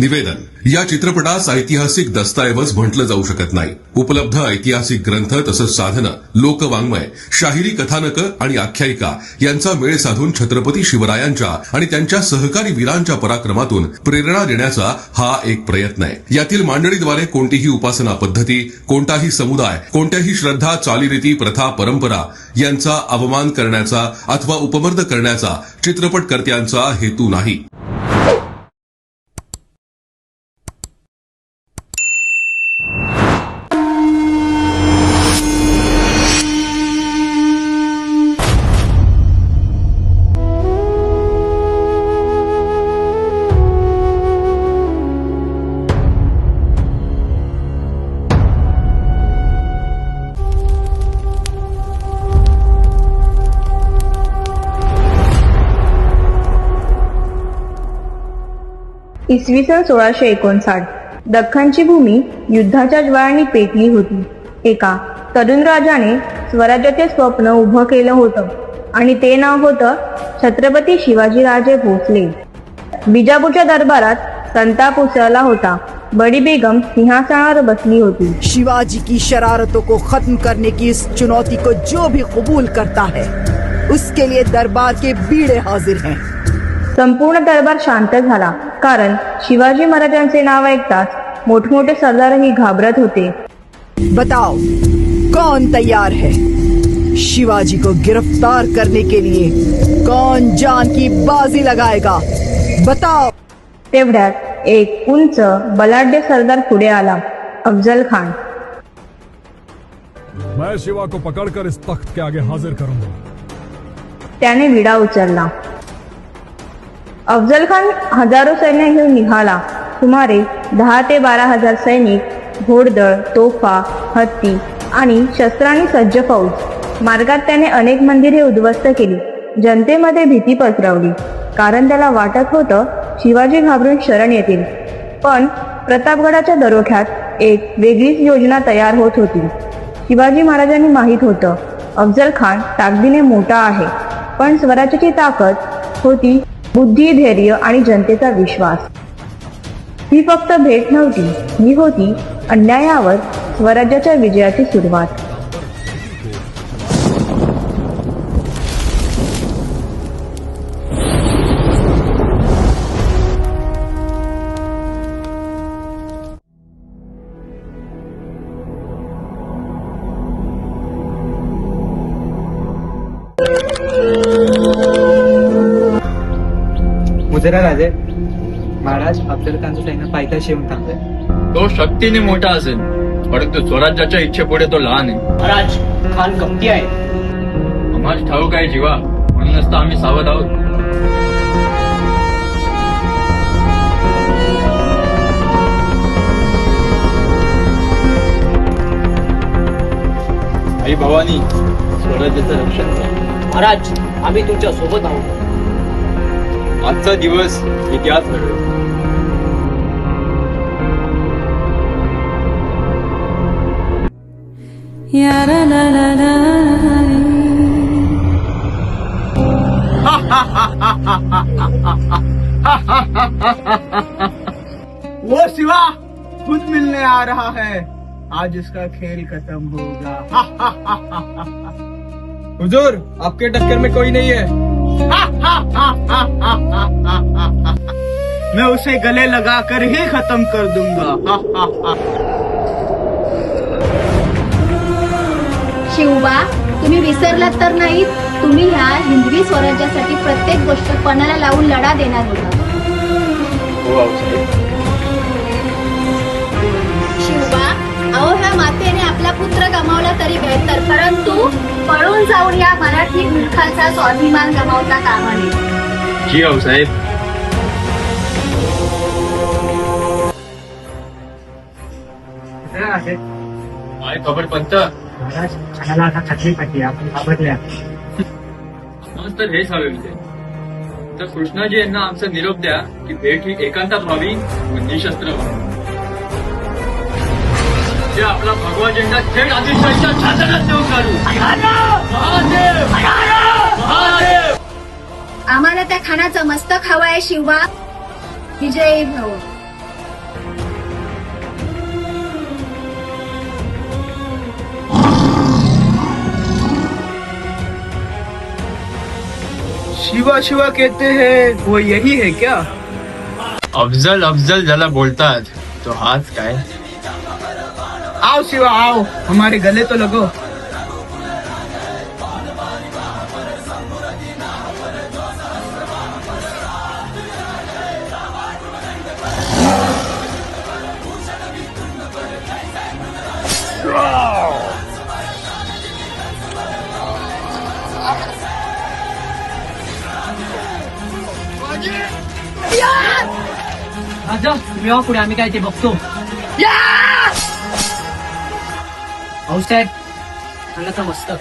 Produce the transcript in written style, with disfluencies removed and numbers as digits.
निवेदन, या चित्रपटास ऐतिहासिक दस्तऐवज म्हटलं जाऊ शकत नाही. उपलब्ध ऐतिहासिक ग्रंथ तसंच साधनं, लोकवाङ्मय, शाहिरी कथानकं आणि आख्यायिका यांचा मेळ साधून छत्रपती शिवरायांच्या आणि त्यांच्या सहकारी वीरांच्या पराक्रमातून प्रेरणा देण्याचा हा एक प्रयत्न आहे. यातील मांडणीद्वारे कोणतीही उपासना पद्धती, कोणताही समुदाय, कोणत्याही श्रद्धा, चालीरीती, प्रथा, परंपरा यांचा अवमान करण्याचा अथवा उपमर्द करण्याचा चित्रपटकर्त्यांचा हेतू नाही. इसवी सन 1659 दख्खनची भूमी युद्धाच्या ज्वाळांनी पेटली होती. एका तरुण राजाने स्वराज्याचे स्वप्न उभं केलं होतं आणि ते नाव होतं छत्रपती शिवाजीराजे भोसले. बिजापूरच्या दरबारात संताप उसळला होता. बडी बेगम सिंहासनावर बसली होती. शिवाजी की शरारतों को खत्म करने की इस चुनौती को जो भी कबूल करता है उसके लिए दरबार के बीड़े हाजिर हैं. संपूर्ण दरबार शांत झाला, कारण शिवाजी महाराजांचे नाव ऐकताच मोठमोठे सरदारही घाबरत होते. बताओ कौन तैयार है शिवाजी को गिरफ्तार करने के लिए? कौन जान की बाजी लगाएगा? बताओ. तेवढ्यात एक उंच बलाढ्य सरदार पुढे आला. अफजल खान. मैं शिवा को पकड़कर इस तख्त के आगे हाजिर करूंगा. त्याने विडा उचलला. अफजल खान हजारो सैन्य घेऊन निघाला. सुमारे 10 ते 12 हजार सैनिक, घोडदळ, तोफा, हत्ती आणि शस्त्रांनी सज्ज फौज. मार्गात त्याने अनेक मंदिरे उद्ध्वस्त केली. जनतेमध्ये भीती पसरवली, कारण त्याला वाटत होतं शिवाजी घाबरून शरण येतील. पण प्रतापगडाच्या दरोख्यात एक वेगळीच योजना तयार होत होती. शिवाजी महाराजांनी माहीत होतं अफजल खान ताकदीने मोठा आहे, पण स्वराज्याची ताकद होती बुद्धी, धैर्य आणि जनतेचा विश्वास. ही फक्त भेट नव्हती, ही होती अन्यायावर स्वराज्याच्या विजयाची सुरुवात. मुजरा राजे, महाराज अफजल खानचं सैन्य पायथ्याशी येऊन थांबतोय. तो शक्तीने मोठा असेल, परंतु स्वराज्याच्या इच्छेपुढे तो लहान आहे. महाराज खान गमती आहे. आम्हाला ठाऊक आहे जीवा, म्हणूनच तर आम्ही सावध आहोत. आई भवानी, स्वराज्याचं रक्षण करा. महाराज आम्ही तुमच्या सोबत आहोत. आजचा दिवस इतिहास घडवेल. वो शिवा खुद मिलने आ रहा है. आज इसका खेल खत्म होगा. हुजूर, आपके टक्कर में कोई नहीं है. मैं उसे गले लगाकर ही खत्म कर दूंगा. शिवबा, तुम्ही विसरलात तर नाही? तुम्ही ह्या हिंदवी स्वराज्यासाठी प्रत्येक गोष्ट पणाला लावून लढा देणार होता. शिवबा, अहो ह्या मातेने आपला पुत्र गमावला तरी बेहतर, परंतु पळून जाऊन या मराठी मुलखाचा स्वाभिमान गमावता कामा नये. जी हो साहेब. काय खबर पंत? महाराज खानाला आता खात्री पाहिजे, आपण घाबरल्या. मग तर हेच हवे होते. तर कृष्णाजी यांना आमचा निरोप द्या की भेट ही एकांतात व्हावी व निशस्त्र व्हावी. जे आपला भगवा झेंडा थेट आदिलशाहीच्या शासनात देऊन काढू. महादेव! महादेव! आम्हाला त्या खानाचं मस्तक हवं आहे. शिवबा, विजयी भव. शिवा शिवा कहते हैं वो यही है क्या? अफजल अफजल ज्याला बोलतात तो हाच काय? आओ शिवा आओ, हमारे गले तो लगो. राजा तुम्ही पुढे आम्ही काय ते बघतो. भाऊसाहेब मला तर मस्त.